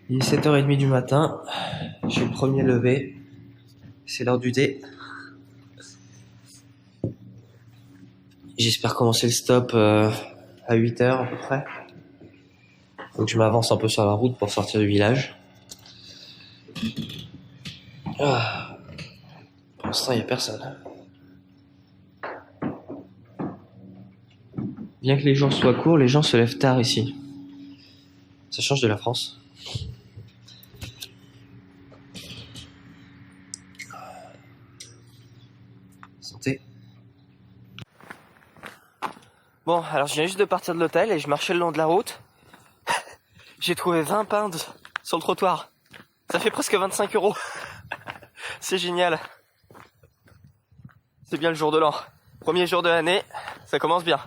Il est 7h30 du matin, je suis le premier levé, c'est l'heure du thé. J'espère commencer le stop à 8h à peu près. Donc je m'avance un peu sur la route pour sortir du village. Ah. Pour l'instant il n'y a personne. Bien que les jours soient courts, les gens se lèvent tard ici. Ça change de la France. Santé. Bon, alors je viens juste de partir de l'hôtel et je marchais le long de la route. J'ai trouvé 20 pounds sur le trottoir. Ça fait presque 25 €. C'est génial. C'est bien le jour de l'an. Premier jour de l'année, ça commence bien.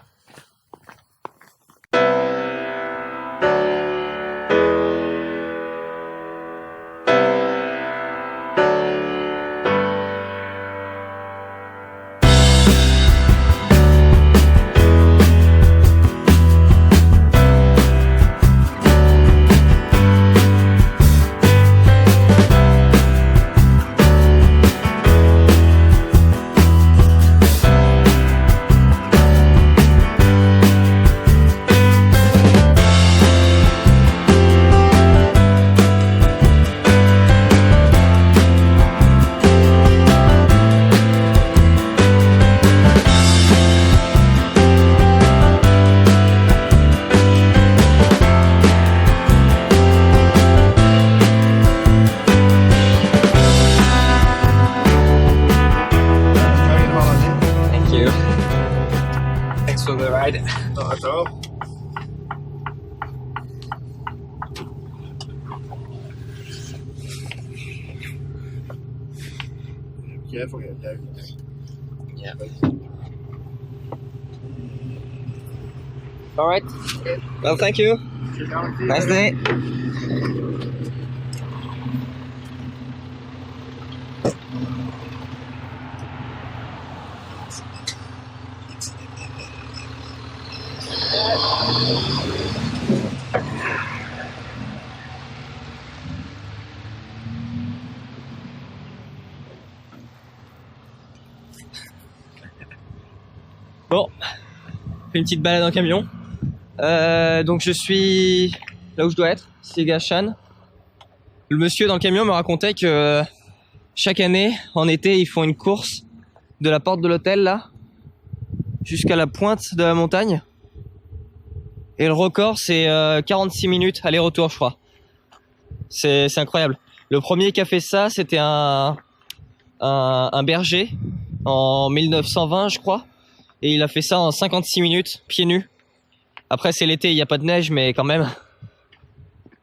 For the ride. Not at all. Careful, get down. Yeah. All right. Well, thank you. Nice day. Bon, fait une petite balade en camion. Donc je suis là où je dois être, c'est Gashan. Le monsieur dans le camion me racontait que chaque année, en été, ils font une course de la porte de l'hôtel là jusqu'à la pointe de la montagne. Et le record c'est 46 minutes aller-retour, je crois. C'est incroyable. Le premier qui a fait ça, c'était un berger en 1920, je crois. Et il a fait ça en 56 minutes, pieds nus. Après, c'est l'été, il n'y a pas de neige, mais quand même.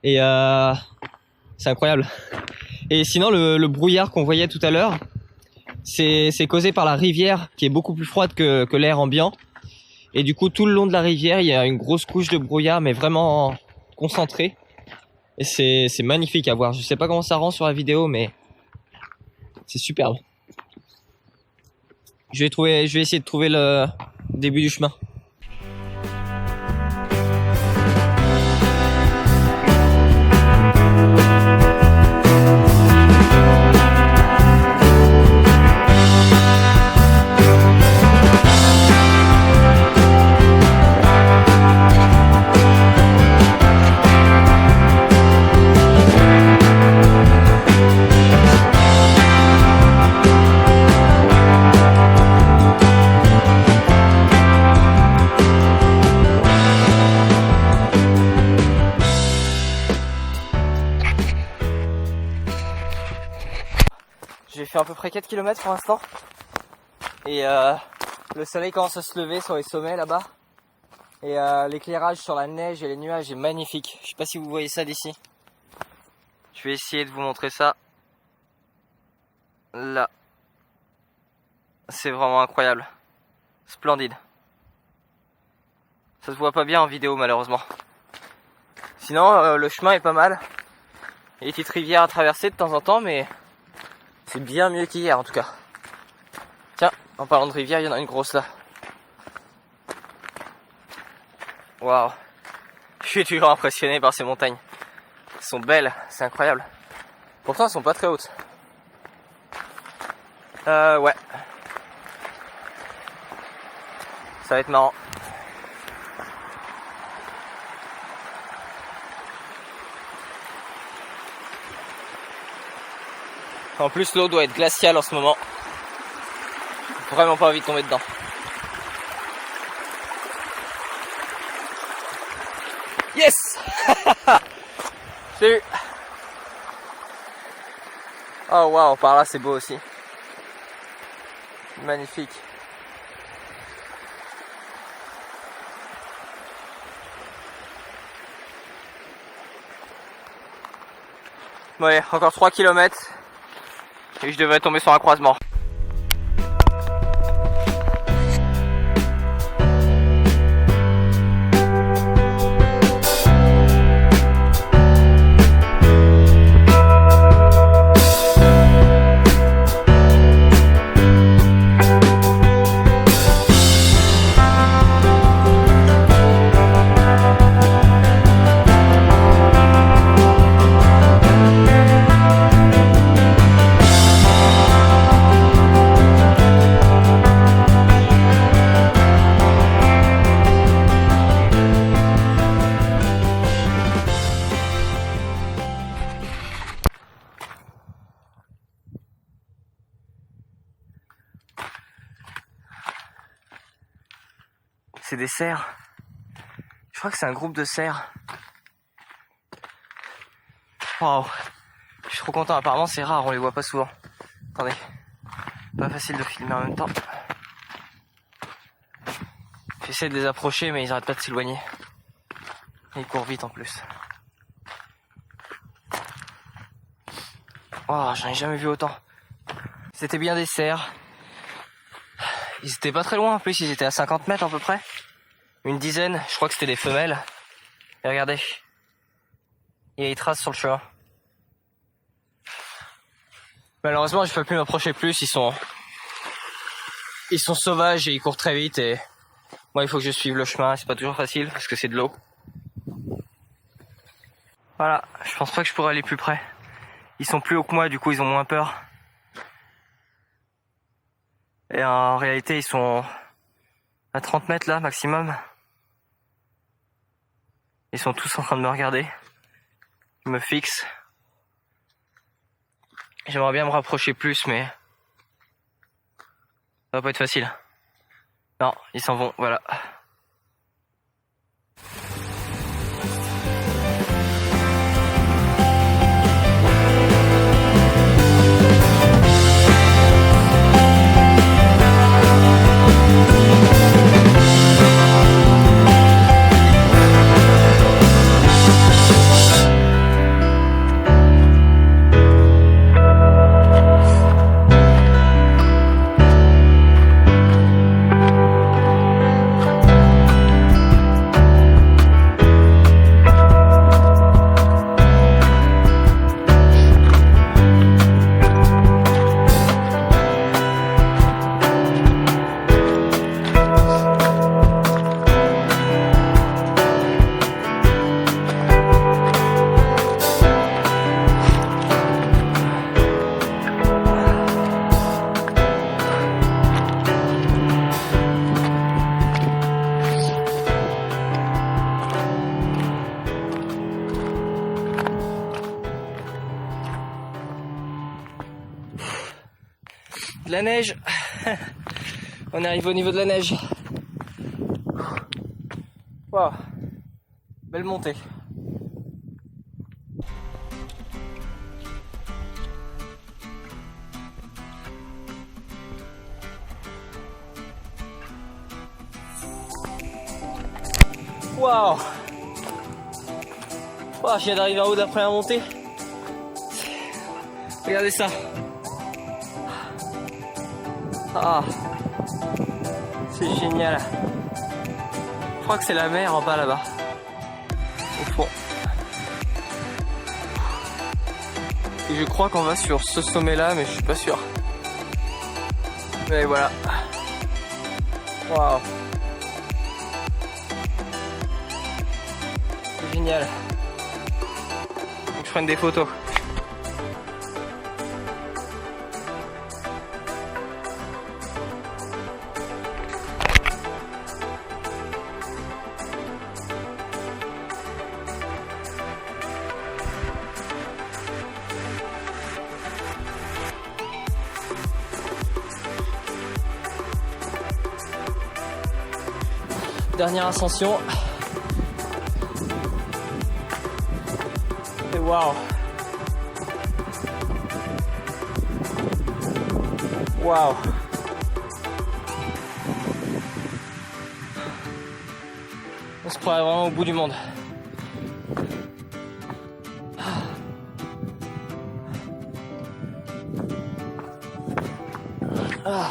Et c'est incroyable. Et sinon, le brouillard qu'on voyait tout à l'heure, c'est causé par la rivière, qui est beaucoup plus froide que l'air ambiant. Et du coup, tout le long de la rivière, il y a une grosse couche de brouillard, mais vraiment concentrée. Et c'est magnifique à voir. Je sais pas comment ça rend sur la vidéo, mais c'est superbe. Je vais essayer de trouver le début du chemin. J'ai fait à peu près 4 km pour l'instant. Et le soleil commence à se lever sur les sommets là-bas. Et l'éclairage sur la neige et les nuages est magnifique. Je sais pas si vous voyez ça d'ici. Je vais essayer de vous montrer ça. Là. C'est vraiment incroyable. Splendide. Ça se voit pas bien en vidéo malheureusement. Sinon le chemin est pas mal. Il y a des petites rivières à traverser de temps en temps, mais c'est bien mieux qu'hier en tout cas. Tiens, en parlant de rivière, il y en a une grosse là. Waouh. Je suis toujours impressionné par ces montagnes. Elles sont belles, c'est incroyable. Pourtant elles sont pas très hautes. Ouais. Ça va être marrant. En plus l'eau doit être glaciale en ce moment. J'ai vraiment pas envie de tomber dedans. Yes. J'ai eu. Oh waouh, par là c'est beau aussi. Magnifique. Bon allez, encore 3 km et je devrais tomber sur un croisement. C'est des cerfs. Je crois que c'est un groupe de cerfs. Waouh. Je suis trop content. Apparemment c'est rare, on les voit pas souvent. Attendez. Pas facile de filmer en même temps. J'essaie de les approcher mais ils arrêtent pas de s'éloigner. Et ils courent vite en plus. Oh, j'en ai jamais vu autant. C'était bien des cerfs. Ils étaient pas très loin en plus, ils étaient à 50 mètres à peu près. Une dizaine, je crois que c'était des femelles. Et regardez. Il y a des traces sur le chemin. Malheureusement, je peux plus m'approcher plus, ils sont sauvages et ils courent très vite et moi il faut que je suive le chemin, c'est pas toujours facile parce que c'est de l'eau. Voilà, je pense pas que je pourrais aller plus près. Ils sont plus hauts que moi, du coup ils ont moins peur. Et en réalité, ils sont à 30 mètres là, maximum. Ils sont tous en train de me regarder. Ils me fixent. J'aimerais bien me rapprocher plus, mais ça va pas être facile. Non, ils s'en vont, voilà. De la neige. On arrive au niveau de la neige. Waouh. Belle montée. Waouh. Waouh, je viens d'arriver en haut de la première montée. Regardez ça. Ah, c'est génial. Je crois que c'est la mer en bas là-bas, au fond. Et je crois qu'on va sur ce sommet-là, mais je suis pas sûr. Mais voilà. Waouh. C'est génial. prenne des photos. Dernière ascension. Et waouh. Waouh. On se croirait vraiment au bout du monde. Ah.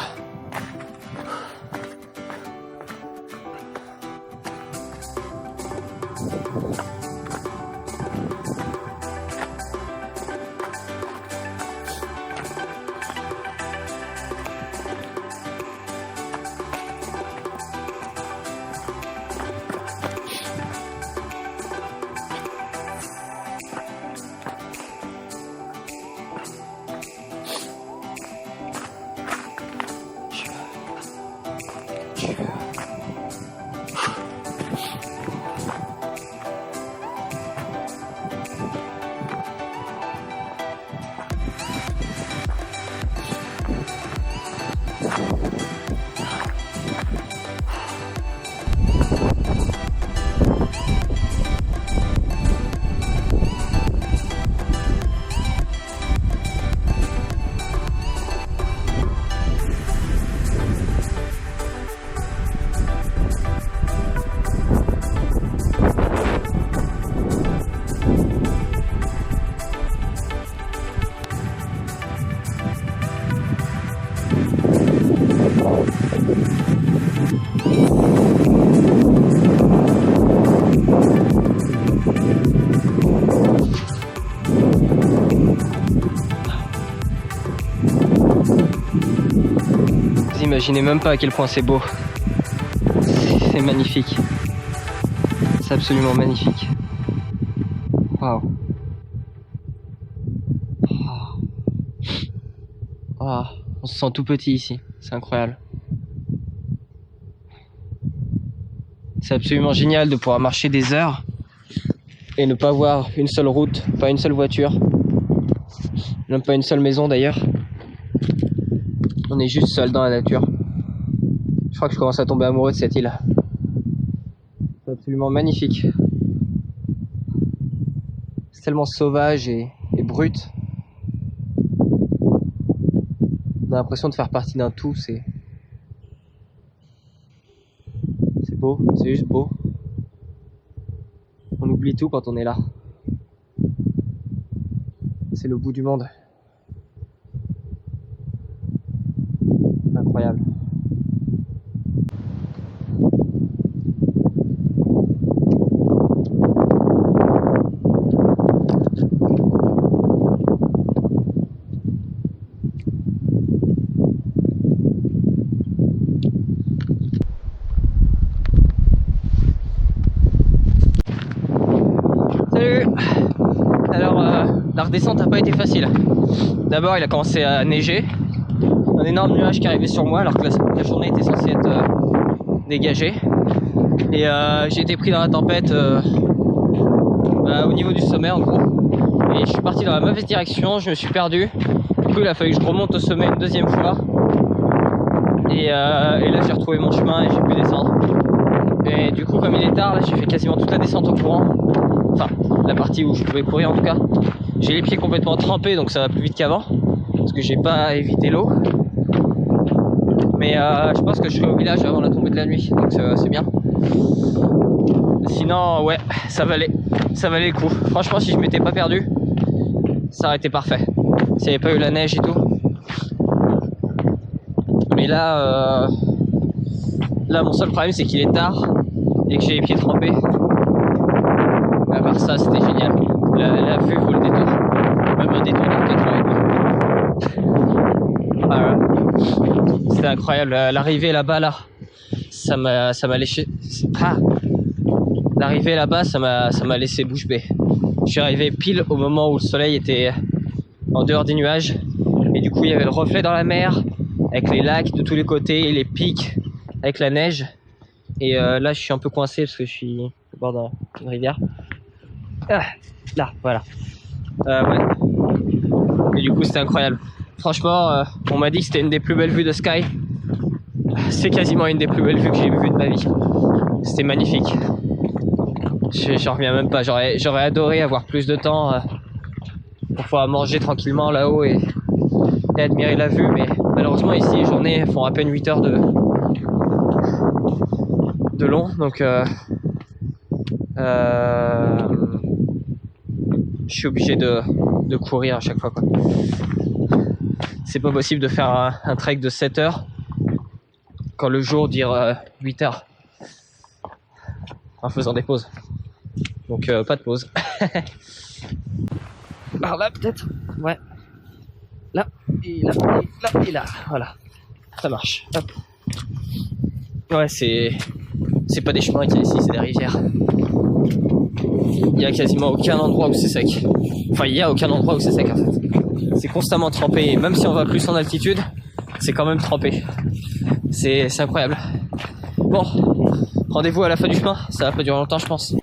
Vous imaginez même pas à quel point c'est beau. C'est magnifique. C'est absolument magnifique. Waouh. Ah, on se sent tout petit ici. C'est incroyable. C'est absolument génial de pouvoir marcher des heures et ne pas voir une seule route, pas une seule voiture, même pas une seule maison d'ailleurs. On est juste seul dans la nature. Je crois que je commence à tomber amoureux de cette île. C'est absolument magnifique. C'est tellement sauvage et brut. On a l'impression de faire partie d'un tout. C'est beau, c'est juste beau. On oublie tout quand on est là. C'est le bout du monde. Incroyable. Salut. Alors la redescente n'a pas été facile. D'abord il a commencé à neiger. Un énorme nuage qui arrivait sur moi alors que la journée était censée être dégagée. Et j'ai été pris dans la tempête au niveau du sommet en gros. Et je suis parti dans la mauvaise direction, je me suis perdu. Du coup il a fallu que je remonte au sommet une deuxième fois. Et là j'ai retrouvé mon chemin et j'ai pu descendre. Et du coup comme il est tard, là j'ai fait quasiment toute la descente au courant. Enfin la partie où je pouvais courir en tout cas. J'ai les pieds complètement trempés donc ça va plus vite qu'avant. Parce que j'ai pas évité l'eau. Mais je pense que je serai au village avant la tombée de la nuit. Donc c'est bien. Sinon ouais, ça valait le coup. Franchement si je m'étais pas perdu, ça aurait été parfait. S'il n'y avait pas eu la neige et tout. Mais là mon seul problème c'est qu'il est tard et que j'ai les pieds trempés. À part ça c'était génial. La vue vaut le détour. Même un détour de 4 heures. Voilà. C'était incroyable. L'arrivée là-bas là, ça m'a léché. Ah. D'arriver là-bas, ça m'a laissé bouche bée. Je suis arrivé pile au moment où le soleil était en dehors des nuages. Et du coup, il y avait le reflet dans la mer, avec les lacs de tous les côtés, les pics, avec la neige. Et là, je suis un peu coincé parce que je suis au bord d'une rivière. Ah, là, voilà. Ouais. Et du coup, c'était incroyable. Franchement, on m'a dit que c'était une des plus belles vues de Skye. C'est quasiment une des plus belles vues que j'ai vues de ma vie. C'était magnifique. J'en reviens même pas. J'aurais adoré avoir plus de temps pour pouvoir manger tranquillement là-haut et admirer la vue. Mais malheureusement, ici, les journées font à peine 8 heures de long. Donc, je suis obligé de courir à chaque fois, quoi. C'est pas possible de faire un trek de 7 heures quand le jour dure 8 heures en faisant des pauses. Donc pas de pause. Par là peut-être. Ouais. Là et là et là et là. Voilà. Ça marche. Hop. Ouais, c'est pas des chemins qu'il y a ici, c'est des rivières. Il y a quasiment aucun endroit où c'est sec. Enfin, il y a aucun endroit où c'est sec en fait. C'est constamment trempé, et même si on va plus en altitude, c'est quand même trempé. C'est incroyable. Bon, rendez-vous à la fin du chemin, ça va pas durer longtemps je pense.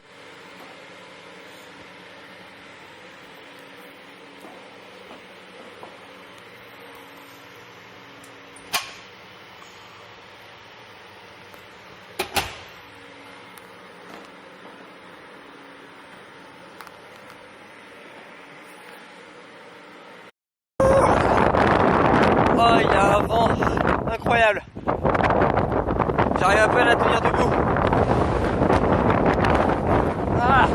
Oh, il y a un vent incroyable. J'arrive à peine à tenir debout. Ah.